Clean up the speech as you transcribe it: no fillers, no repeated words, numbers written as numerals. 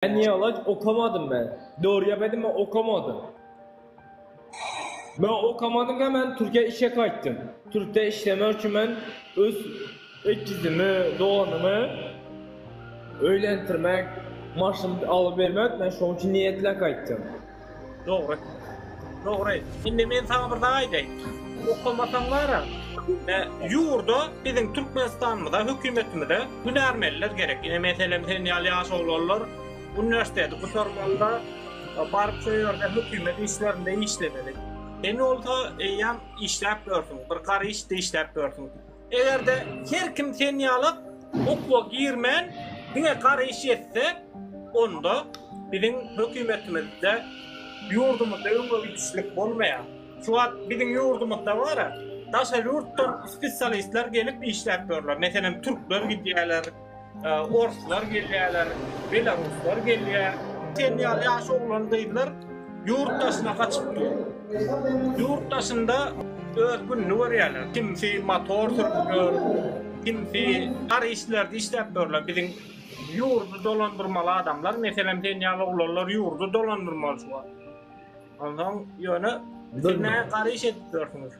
Ben niye olacak? Okumadım ben. Doğru yapmadım, ben okumadım. Ben okumadım ki ben Türkiye işe kayıttım. Türkiye işlemek için ben öz ekizimi, doğanımı öğrentirmek, maaşımı alıp vermek, ben şu an için niyetle kayıttım. Doğru. Doğru. Şimdi ben sana bir daha edeyim. Okumasan var ya, yurda bizim Türkmenistan'da, hükümetimizde hünermeliler gerek. Yine mesela Teniyal Yaşoğlu'lar üniversitede bu sorumluluğunda barıp söylüyorlar hükümet işlerinde işlemeli. Ne olsa yan işlep görsünüz, bir karı işte işlep görsünüz. Eğer de her kim Teniyal'ı okula girmen, yine karı iş etse, onda bizim hükümetimizde yurdumuzda öyle bir güçlük olmaya. Şu an bizim yurdumuzda var ya, taşa yurttan spesyalistler gelip işler yapıyorlar. Mesela Türkler gidiyorlar, Orslar geliyorlar, Belaruslar geliyor. Teniyal Yaşoğlu'nun değiller, yurt dışına kaçıp duruyor. Yurt dışında özgünlüğü veriyorlar. Kimisi motor sürüyor, kimisi her işlerde işler yapıyorlar. Bizim yurdu dolandırmalı adamlar, mesela Teniyal oğullar yurdu dolandırmalı şu an. Ondan yani, siz neye karı iş ediyorsunuz?